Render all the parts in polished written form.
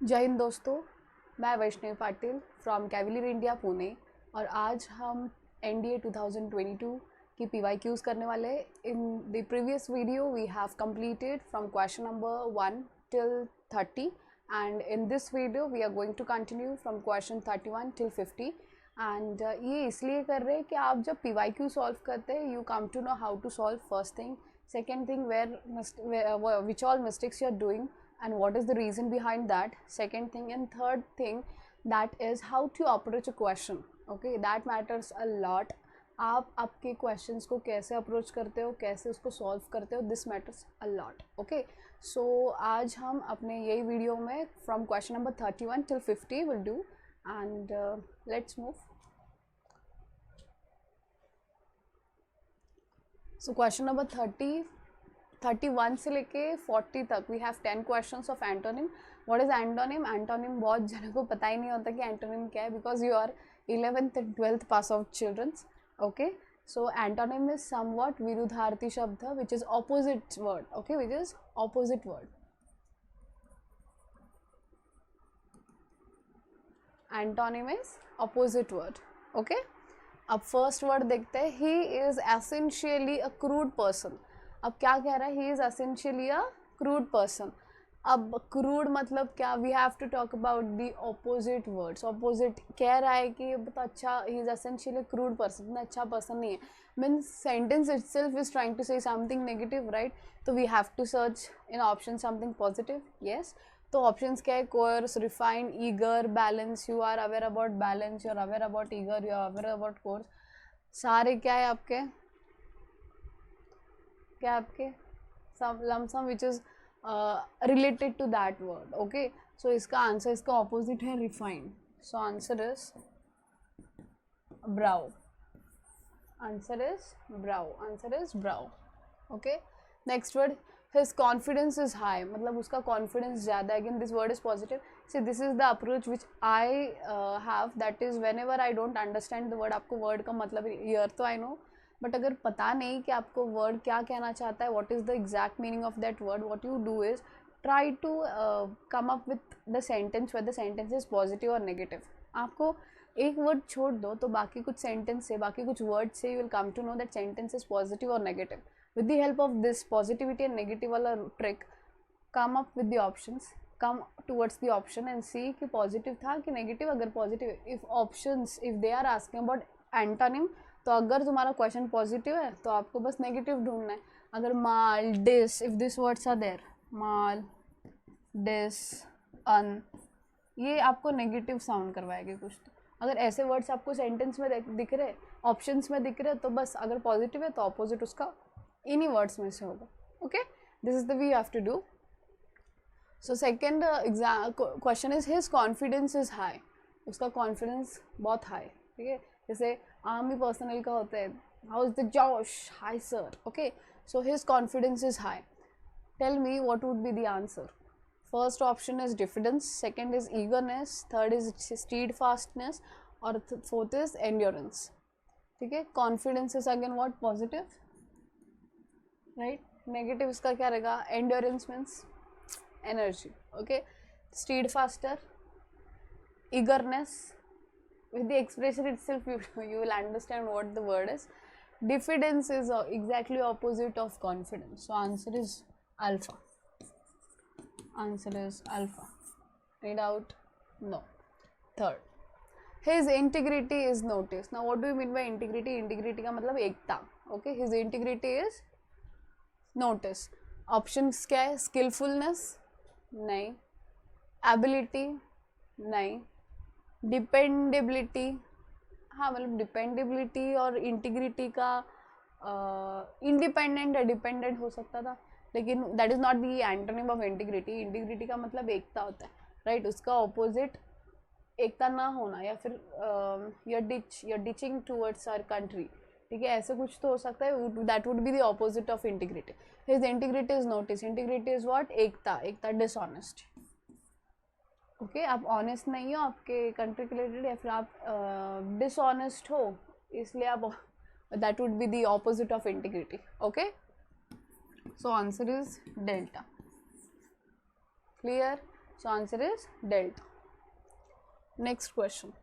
जय हिंद दोस्तों, मैं Vaishnavi Patil from Cavalier India Pune और आज हम एनडीए 2022 की पीवाईक्यूज करने वाले। In the previous video we have completed from question number 1 till 30 and in this video we are going to continue from question 31 till 50 and ये इसलिए कर रहे हैं कि आप जब पीवाईक्यू सॉल्व करते हैं you come to know how to solve first thing, second thing where which all mistakes you are doing and what is the reason behind that, second thing, and third thing that is how to approach a question. Okay, that matters a lot. आप आपके questions को कैसे approach करते हो, कैसे उसको solve करते हो, this matters a lot. Okay, so आज हम अपने यही वीडियो में from question number 31 till 50 will do and let's move. So question number 31 से लेके 40 तक we have 10 questions of antonym. What is antonym? Antonym बहुत जनों को पता ही नहीं होता कि एंटोनिम क्या है, because you are 11th and 12th pass out childrens. Okay, so antonym is somewhat विरुद्धार्थी शब्द which is opposite word. Okay, which is opposite word. Antonym is opposite word. Okay, अब फर्स्ट वर्ड देखते हैं. He is essentially a crude person. अब क्या कह रहा है? He is essentially a crude person. अब क्रूड मतलब क्या? We have to talk about the opposite words. Opposite कह रहा है कि बहुत अच्छा, he is essentially crude person, इतना अच्छा पर्सन नहीं है. Means sentence itself is trying to say something negative, right? तो we have to search in option something positive. Yes, तो ऑप्शंस क्या है? Coarse, refined, eager, balance. You are aware about balance, you are aware about eager, you are aware about coarse. सारे क्या है आपके? क्या आपके? Some lumpsum which is related to that word. Okay, सो इसका आंसर, इसका ऑपोजिट है refined. So answer is brow. Answer is brow. Answer is brow. Okay, next word. His confidence is high. मतलब उसका कॉन्फिडेंस ज़्यादा है. Again this word is positive. See this is the approach which I have, that is when ever I don't understand the word. आपको word का मतलब year तो I know, but अगर पता नहीं कि आपको वर्ड क्या कहना चाहता है, what is the exact meaning of that word, what you do is try to come up with the sentence where the sentence is positive और नेगेटिव. आपको एक वर्ड छोड़ दो तो बाकी कुछ सेंटेंस से, बाकी कुछ वर्ड से you will come to know that sentence is positive और negative. With the help of this positivity and negative वाला trick, come up with the options, come towards the option and see कि positive था कि negative. अगर positive, if options, if they are asking about antonym, तो अगर तुम्हारा question positive है तो आपको बस नेगेटिव ढूंढना है. अगर mal, dis, if this words are there, mal, dis, un, ये आपको नेगेटिव साउंड करवाएंगे कुछ. तो अगर ऐसे वर्ड्स आपको सेंटेंस में दिख रहे, ऑप्शंस में दिख रहे, तो बस अगर पॉजिटिव है तो ऑपोजिट उसका इन्हीं वर्ड्स में से होगा. Okay, this is the way you have to do. So second question is his confidence is high. उसका कॉन्फिडेंस बहुत हाई. ठीक है, जैसे आर्मी पर्सनल का होता है, हाउ इज द जोश? High sir. Okay, so his confidence is high. Tell me what would be the answer. First option is diffidence, second is eagerness, third is steadfastness और fourth is endurance. ठीक है, confidence is again what? Positive, right? Negative इसका क्या रहेगा? Endurance means energy. Okay, stead faster, eagerness. With the expression itself you will understand what the word is. Diffidence is exactly opposite of confidence. So answer is alpha. Answer is alpha. Read out? No. Third, his integrity is noticed. Now what do you mean by integrity? Integrity का मतलब एकता. Okay, his integrity is noticed. Options क्या है? skillfulness नहीं, ability नहीं, dependability. हाँ, मतलब dependability और integrity का इंडिपेंडेंट या डिपेंडेंट हो सकता था, लेकिन that is not the antonym of integrity. Integrity का मतलब एकता होता है, राइट? उसका ऑपोजिट एकता ना होना, या फिर you're ditching towards our country. ठीक है, ऐसे कुछ तो हो सकता है. That would be the opposite of integrity. His integrity is notice. Integrity is what? Ekta. Ekta dishonest. Okay, आप ऑनेस्ट नहीं हो आपके कंट्री के रिलेटेड, या फिर आप डिसऑनेस्ट हो, इसलिए आप, that would be the opposite of integrity. Okay, so answer is delta. Clear? So answer is delta. Next question.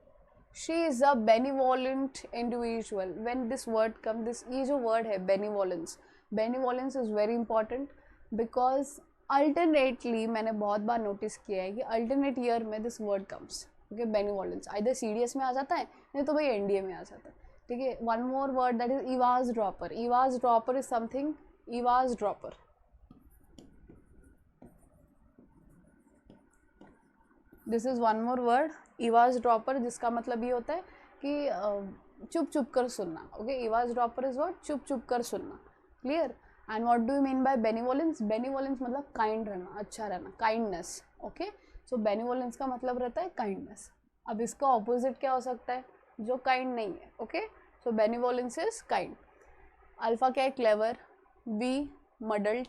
She is a benevolent individual. When this word comes, this ये जो word है benevolence, benevolence is very important because alternately मैंने बहुत बार notice किया है कि alternate year में this word comes. Okay, benevolence either CDS में आ जाता है नहीं तो भाई NDA में आ जाता है. ठीक है. One more word that is eavesdropper. Eavesdropper is something. Eavesdropper. This is one more word eavesdropper, जिसका मतलब ये होता है कि चुप चुप कर सुनना. Okay, eavesdropper is what? चुप चुप कर सुनना. Clear. And what do you mean by benevolence? Benevolence मतलब काइंड रहना, अच्छा रहना, काइंडनेस. ओके, सो बेनिवोलेंस का मतलब रहता है काइंडनेस. अब इसका ऑपोजिट क्या हो सकता है? जो काइंड नहीं है. Okay, so benevolence is kind. Alpha क्या है? क्लेवर. Be muddled.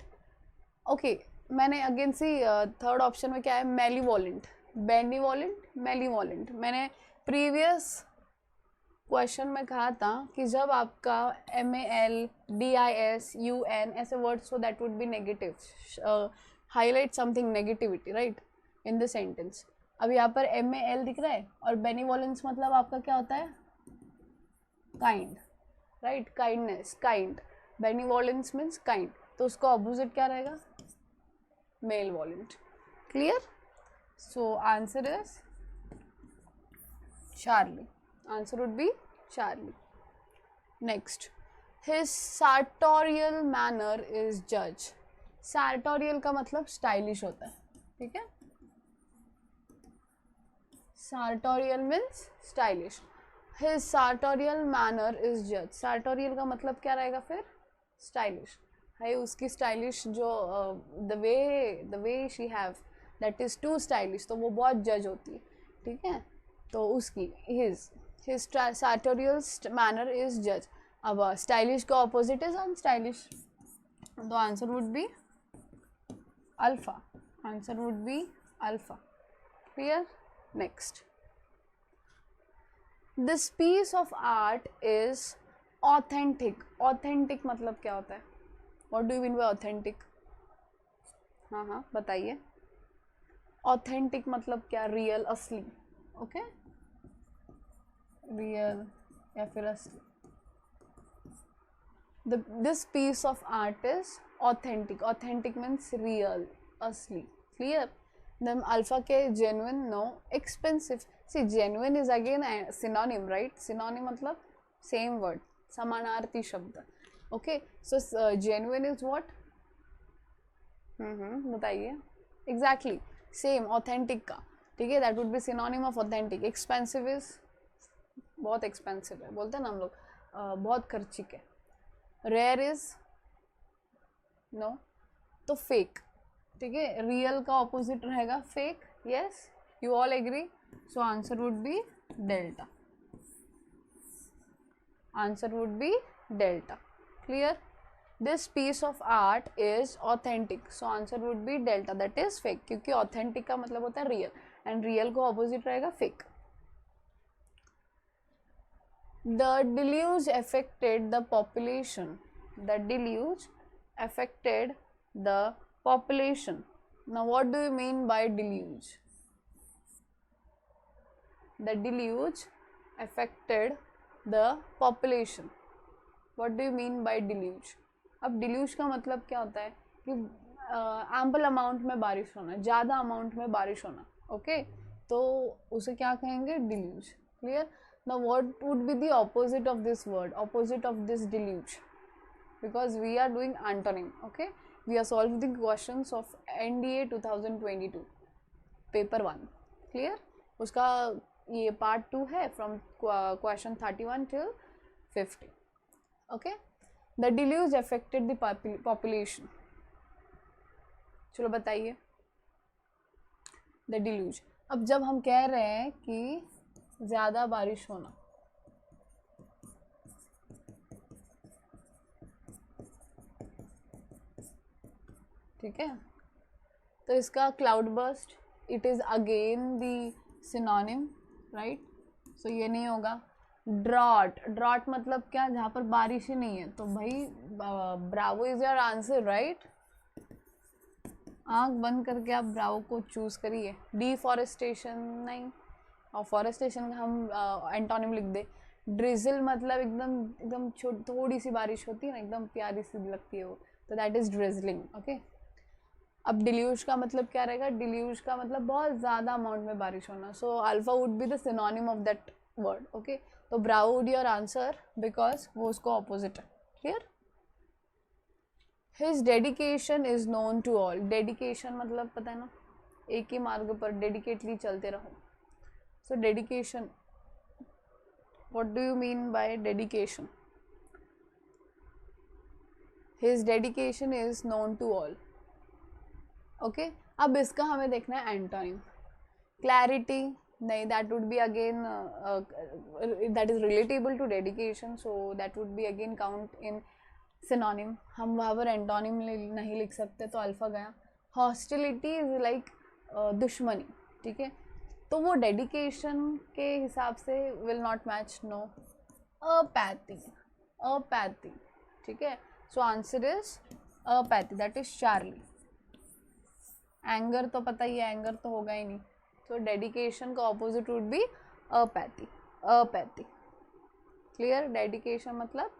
ओके, मैंने अगेन सी थर्ड ऑप्शन में क्या है? मेलीवोलेंट. Benevolent, malevolent. मैंने प्रीवियस क्वेश्चन में कहा था कि जब आपका MAL, DIS, UN ऐसे वर्ड्स हो that would B negative, highlight something negativity right in the sentence. अब यहाँ पर MAL दिख रहा है और बेनिवोलेंस मतलब आपका क्या होता है? Kind, right, kindness, kind. Benevolence means kind, तो उसका ऑपोजिट क्या रहेगा? Malevolent. Clear. So answer is Charlie. Answer would be Charlie. Next, his sartorial manner is judge. Sartorial का मतलब स्टाइलिश होता है. ठीक है. Sartorial means stylish. His sartorial manner is judge. Sartorial का मतलब क्या रहेगा फिर? स्टाइलिश है. उसकी स्टाइलिश जो the way she have that is too stylish, तो वो बहुत जज होती है. ठीक है. तो उसकी हिज sartorial मैनर इज जज. अब स्टाइलिश का ऑपोजिट इज अनस्टाइलिश, तो answer would be alpha. Answer would be alpha. Clear. Next, this piece of art is authentic. Authentic मतलब क्या होता है? What do you mean by authentic? हाँ बताइए. ऑथेंटिक मतलब क्या? रियल, असली. ओके, रियल या फिर असली. This piece of art is authentic. Authentic means real, असली. क्लियर. देन अल्फा के genuine, no. Expensive. C genuine is again synonym, right. Synonym मतलब सेम वर्ड, समानार्थी शब्द. Okay, so genuine is what? बताइए. Exactly same authentic का. ठीक है, that would be synonym of authentic. Expensive is बहुत expensive है, बोलते हैं ना हम लोग, बहुत खर्चिक है. रेयर इज नो, तो फेक. ठीक है, रियल का ऑपोजिट रहेगा fake. Yes, you all agree. So answer would be delta. Answer would be delta. Clear. This piece of art is authentic. So answer would be delta, that is fake. क्योंकि authentic का मतलब होता है real, and real को opposite रहेगा fake. The deluge affected the population. The deluge affected the population. Now what do you mean by deluge? The deluge affected the population. What do you mean by deluge? अब deluge का मतलब क्या होता है कि ample amount में बारिश होना, ज़्यादा अमाउंट में बारिश होना. ओके, तो उसे क्या कहेंगे? Deluge. Clear. Now what would be the opposite of this word? Opposite of this deluge, because we are doing antonym. Okay, we are solving the questions of NDA 2022 paper 1. क्लियर. उसका ये पार्ट 2 है from question 31 till 50. Okay. The deluge affected the population. चलो बताइए. The deluge. अब जब हम कह रहे हैं कि ज़्यादा बारिश होना, ठीक है, तो इसका cloud burst, it is again the synonym, right. So ये नहीं होगा. ड्रॉट. ड्रॉट मतलब क्या? जहाँ पर बारिश ही नहीं है. तो भाई Bravo is your answer, right. आंख बंद करके आप ब्राउ को चूज करिए. डिफॉरेस्टेशन नहीं, और फॉरेस्टेशन का हम एंटोनिम लिख दे. ड्रिजल मतलब एकदम एकदम थोड़ी सी बारिश होती है ना, एकदम प्यारी सी लगती है वो, तो दैट इज ड्रिजलिंग. ओके. अब डिल्यूज का मतलब क्या रहेगा? डिल्यूज का मतलब बहुत ज़्यादा अमाउंट में बारिश होना. So alpha would be the synonym of that word. Okay. तो bravo would your answer because वो उसको ऑपोजिट है. Clear? His dedication is known to all. Dedication मतलब पता है ना, एक ही मार्ग पर डेडिकेटली चलते रहो. सो dedication, what do you mean by dedication? His dedication is known to all. Okay. अब इसका हमें देखना है एंटोनिम. क्लैरिटी नहीं, that would be again that is relatable to dedication, so that would be again count in synonym. हम वहाँ पर antonym नहीं लिख सकते, तो अल्फा गया. हॉस्टिलिटी इज लाइक दुश्मनी. ठीक है, तो वो डेडिकेशन के हिसाब से will not match. No. Apathy, apathy. ठीक है, so answer is apathy, that is charlie. Anger तो पता ही है, एंगर तो होगा ही नहीं. तो डेडिकेशन का opposite would be apathy. Apathy. Clear? Dedication मतलब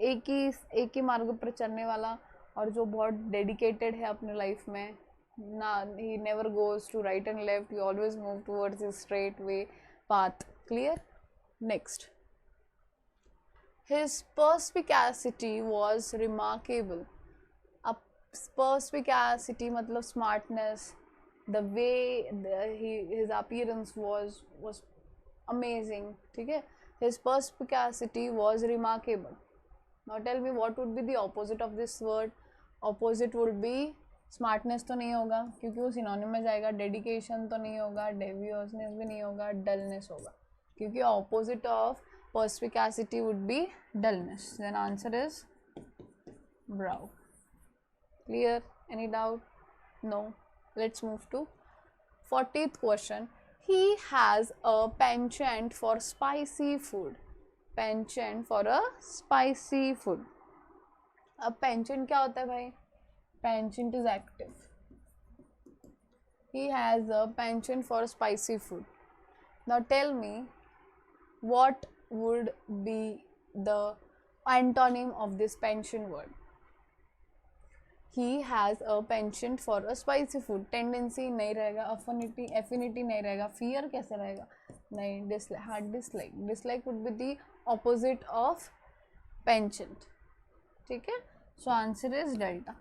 एक ही मार्ग पर चलने वाला, और जो बहुत डेडिकेटेड है अपने लाइफ में ना. he never goes to right and left, he always move towards his straight way path. Clear? Next. His perspicacity was remarkable. अब perspicacity मतलब smartness, the way his appearance was amazing. ठीक है, his perspicacity was remarkable. Now tell me what would be the opposite of this word? Opposite would be smartness तो नहीं होगा क्योंकि वो synonym में जाएगा. डेडिकेशन तो नहीं होगा, डेवियसनेस भी नहीं होगा, डलनेस होगा, क्योंकि opposite of perspicacity would be dullness. Then answer is brow. Clear? Any doubt? No. Let's move to 40th question. He has a penchant for spicy food. Penchant for a spicy food. अब penchant क्या होता है भाई? Penchant is active. He has a penchant for spicy food. Now tell me, what would be the antonym of this penchant word? He has a penchant for a spicy food. Tendency नहीं रहेगा, affinity नहीं रहेगा, fear कैसे रहेगा? नहीं, dislike. Dislike would be the opposite of penchant. ठीक है, so answer is delta.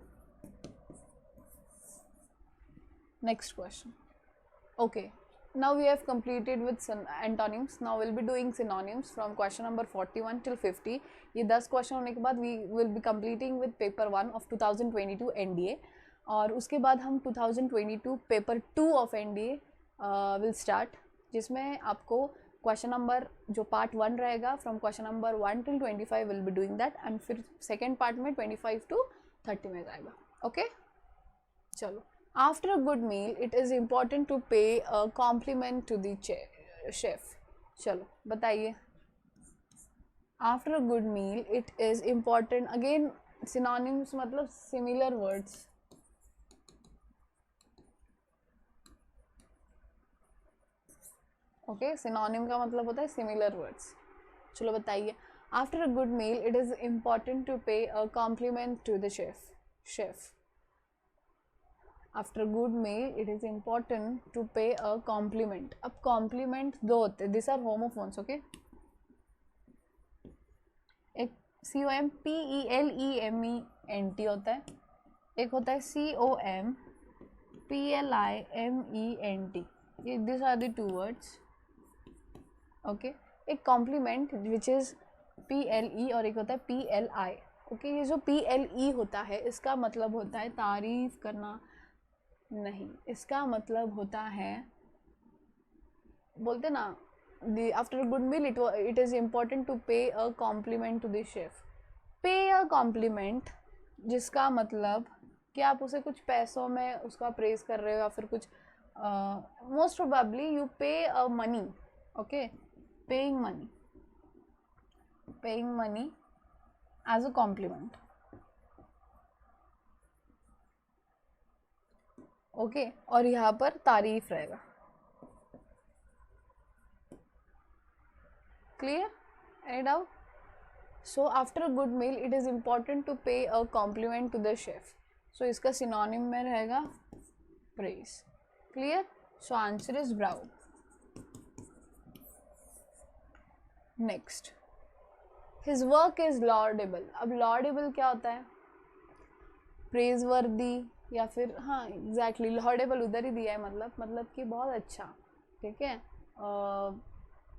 Next question. Okay, now we have completed with antonyms. Now we'll be doing synonyms from question number 41 till 50. ये 10 question होने के बाद we will be completing with paper 1 of 2022 NDA, और उसके बाद हम 2022 paper 2 of NDA will start, जिसमें आपको क्वेश्चन नंबर जो पार्ट 1 रहेगा from question number 1 till 25 will be doing that, and फिर सेकेंड पार्ट में 25 to 30 में जाएगा. ओके, चलो. After a good meal, it is important to pay a compliment to the chef. चलो बताइए. After a good meal, it is important. Again, synonyms मतलब similar words. Okay, synonym का मतलब होता है similar words. चलो बताइए. After a good meal, it is important to pay a compliment to the chef. After a good meal, it is important to pay a compliment. अब compliment दो होते हैं. These are homophones. Okay. एक COMPLEMENT होता है, एक होता है COMPLIMENT. ये these are the two words. Okay. एक compliment which is PLE और एक होता है PLI. Okay. ये जो PLE होता है इसका मतलब होता है तारीफ करना. नहीं, इसका मतलब होता है, बोलते ना, after a good meal it is important to pay a compliment to the chef. Pay a complement जिसका मतलब कि आप उसे कुछ पैसों में उसका प्रेज कर रहे हो, या फिर कुछ most probably you pay a money. Okay, paying money as a compliment. Okay और यहाँ पर तारीफ रहेगा. Clear? Any doubt? So after a good meal it is important to pay a compliment to the chef. So इसका synonym में रहेगा praise. Clear? So answer is brow. Next, his work is laudable. अब laudable क्या होता है? Praise वर्दी या फिर हाँ एग्जैक्टली लॉर्डेबल उधर ही दिया है, मतलब कि बहुत अच्छा. ठीक है,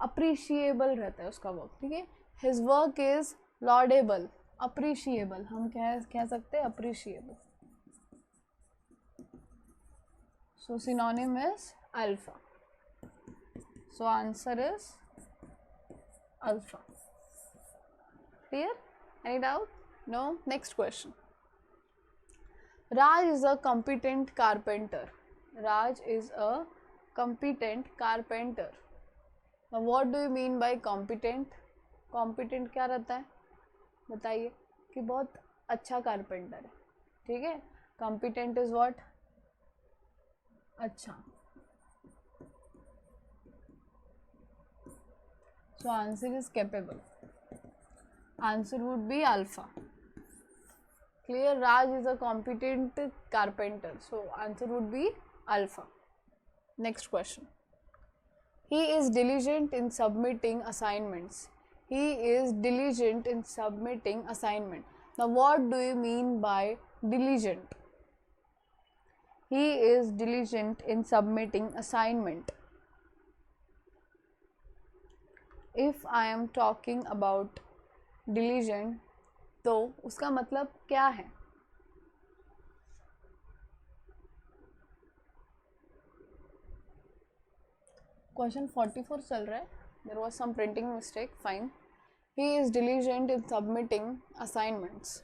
अप्रिशिएबल रहता है उसका वर्क. ठीक है, हिज वर्क इज लॉर्डेबल. अप्रिशिएबल हम कह सकते हैं appreciable. So synonym is alpha. So answer is alpha. Clear? Any doubt? No? Next question. Raj is a competent carpenter. Raj is a competent carpenter. Now what do you mean by competent? Competent क्या रहता है बताइए? कि बहुत अच्छा carpenter है. ठीक है, competent is what? अच्छा. So answer is capable. Answer would be alpha. Clear? Raj is a competent carpenter. So answer would be alpha. Next question. He is diligent in submitting assignments. He is diligent in submitting assignment. Now what do you mean by diligent? He is diligent in submitting assignment. If I am talking about diligent तो उसका मतलब क्या है? Question 44 चल रहा है. There was some printing mistake. Fine. He is diligent in submitting assignments.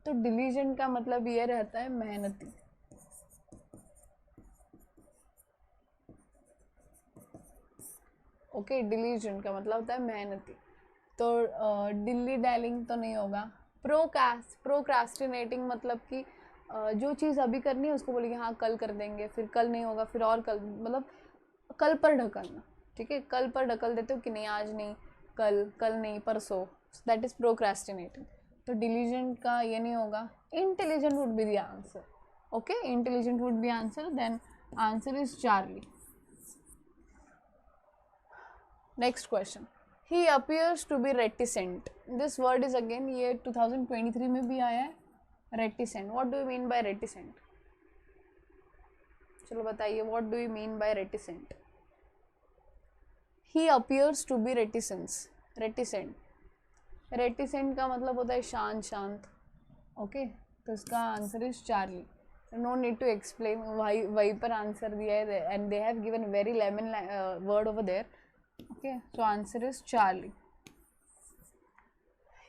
तो diligent का मतलब ये रहता है मेहनती. ओके, डिलीजेंट का मतलब होता है मेहनती. तो डिल्ली डैलिंग तो नहीं होगा. प्रोक्रास्टिनेटिंग मतलब कि जो चीज़ अभी करनी है उसको बोलेंगे हाँ कल कर देंगे, फिर कल नहीं होगा, फिर और कल, मतलब कल पर ढकलना. ठीक है, कल पर ढकल देते हो कि नहीं आज नहीं, कल नहीं परसों. That is procrastinating. तो डिलीजेंट का ये नहीं होगा. Intelligent would be the answer. Okay, intelligent would be answer. Then answer is charlie. Next question. He appears to be reticent. This word is again ये 2023 में भी आया है. Reticent. What do you mean by reticent? चलो बताइए, what do you mean by reticent? He appears to be reticent. Reticent का मतलब होता है शांत. ओके, तो इसका answer is Charlie. No need to explain. वही पर आंसर दिया है and they have given very lemon word over there. Okay, so answer is Charlie.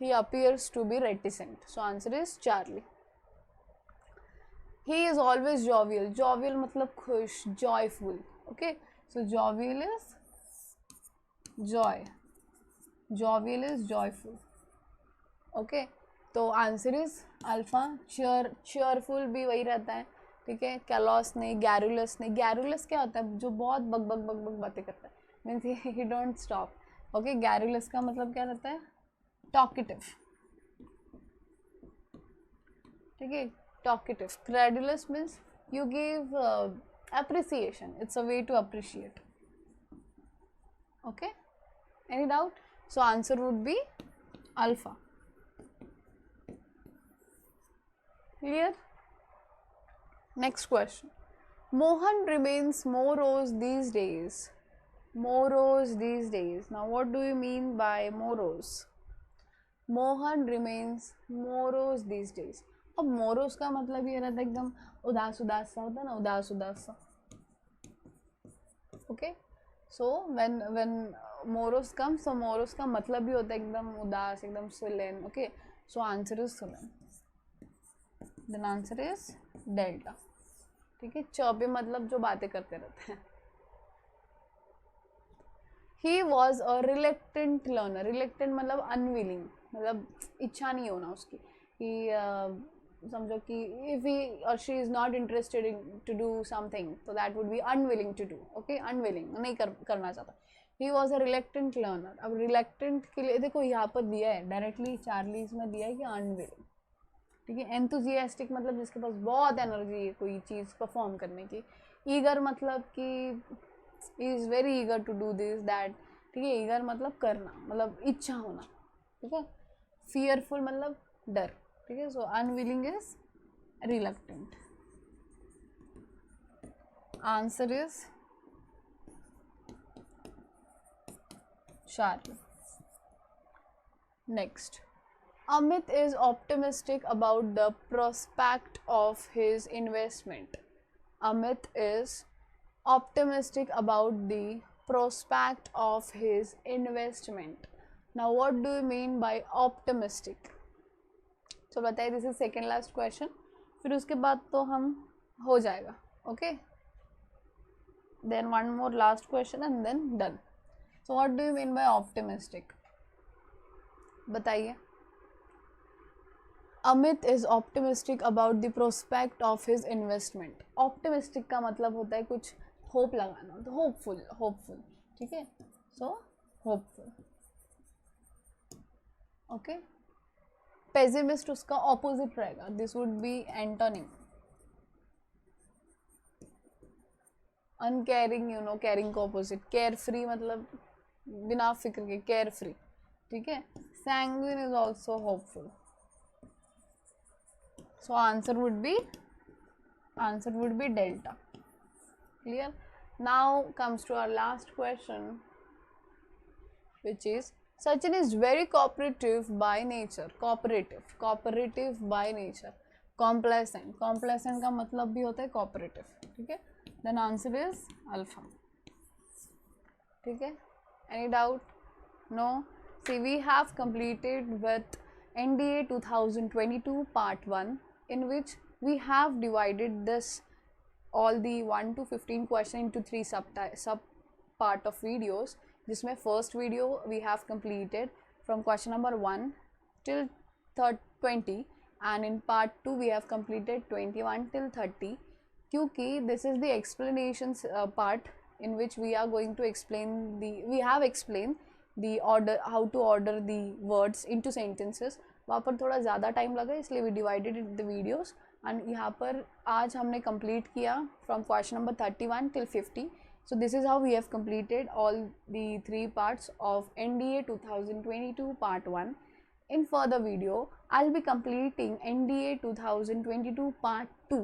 He appears to be reticent. So answer is Charlie. He is always jovial. Jovial मतलब खुश, joyful. Okay, so jovial is joy. Jovial is joyful. Okay, तो answer is alpha. cheerful भी वही रहता है. ठीक है, कैलॉस नहीं, गैरुलस नहीं. गैरुलस क्या होता है? जो बहुत बक बातें करता है. Means he don't stop. Okay, garrulous का मतलब क्या रहता है? टॉकेटिव. ठीक है, talkative. Credulous means you give appreciation. It's a way to appreciate. Okay, any doubt? So answer would be alpha. Clear? Next question. Mohan remains morose these days. Morose these days. Now what do you mean by morose? Mohan remains morose these days. अब morose का मतलब ये रहता है एकदम उदास सा होता है ना, उदास सा. Okay, so when morose comes, so morose का मतलब भी होता है एकदम उदास, एकदम sullen. Okay, so answer is sullen. Then answer is delta. ठीक है, चौबे मतलब जो बातें करते रहते हैं. He was a reluctant learner. Reluctant मतलब unwilling, मतलब इच्छा नहीं होना उसकी. He समझो कि if he or she is not interested in to do something, so that would be unwilling to do. Okay, unwilling, नहीं करना चाहता. He was a reluctant learner. अब reluctant के लिए देखो यहाँ पर दिया है डायरेक्टली, चार्लीज में दिया है कि unwilling. ठीक है. enthusiastic मतलब जिसके पास बहुत एनर्जी है कोई चीज़ परफॉर्म करने की. eager मतलब कि he is very eager to do this that. ठीक है. eager मतलब करना, मतलब इच्छा होना. ठीक है. fearful मतलब डर. ठीक है. सो unwilling is reluctant. Answer is Charlie. Next, Amit is optimistic about the prospect of his investment. Amit is optimistic about the prospect of his investment. Now, what do you mean by optimistic? So, बताइए, this is second last question. फिर उसके बाद तो हम हो जाएगा. Okay. Then one more last question and then done. So what do you mean by optimistic? बताइए. Amit is optimistic about the prospect of his investment. Optimistic का मतलब होता है कुछ hope लगाना, तो hopeful. ठीक है. So hopeful. Okay. Pessimist उसका opposite रहेगा. This would be antonym. Uncaring, you know, caring का opposite. Carefree मतलब बिना फिक्र के, केयर फ्री. ठीक है. Sanguine is also hopeful. So answer would be delta. Clear. Now comes to our last question which is Sachin is very cooperative by nature. Cooperative by nature. Complacent का मतलब भी होता है कोऑपरेटिव. ठीक है. Then answer is alpha. ठीक है. Any doubt? No? See, we have completed with NDA 2022 part 1, in which we have divided this all the 1 to 15 question into 3 sub part of videos. जिसमें first video we have completed from question number 1 till 20, and in part 2 we have completed 21 till 30. क्योंकि this is the explanations part in which we are going to we have explained the order, how to order the words into sentences. वहाँ पर थोड़ा ज़्यादा time लगा, इसलिए we divided it the videos. and यहाँ पर आज हमने complete किया from question number 31 till 50. So this is how we have completed all the 3 parts of NDA 2022 part 1. In further video I'll be completing NDA 2022 part 2.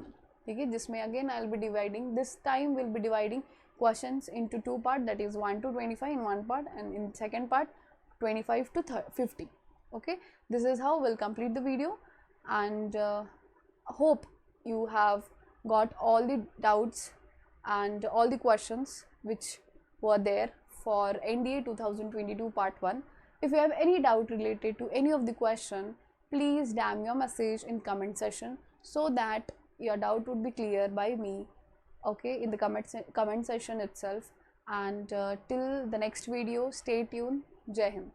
ठीक है. जिसमें again I'll be dividing, this time we'll be dividing questions into 2 parts, that is 1 to 25 in one part, and in second part 25 to 50. Okay, this is how we'll complete the video, and hope you have got all the doubts and all the questions which were there for NDA 2022 part 1. If you have any doubt related to any of the question, please DM your message in comment section so that your doubt would be clear by me. Okay, in the comment section itself. And till the next video, stay tuned. Jai Hind.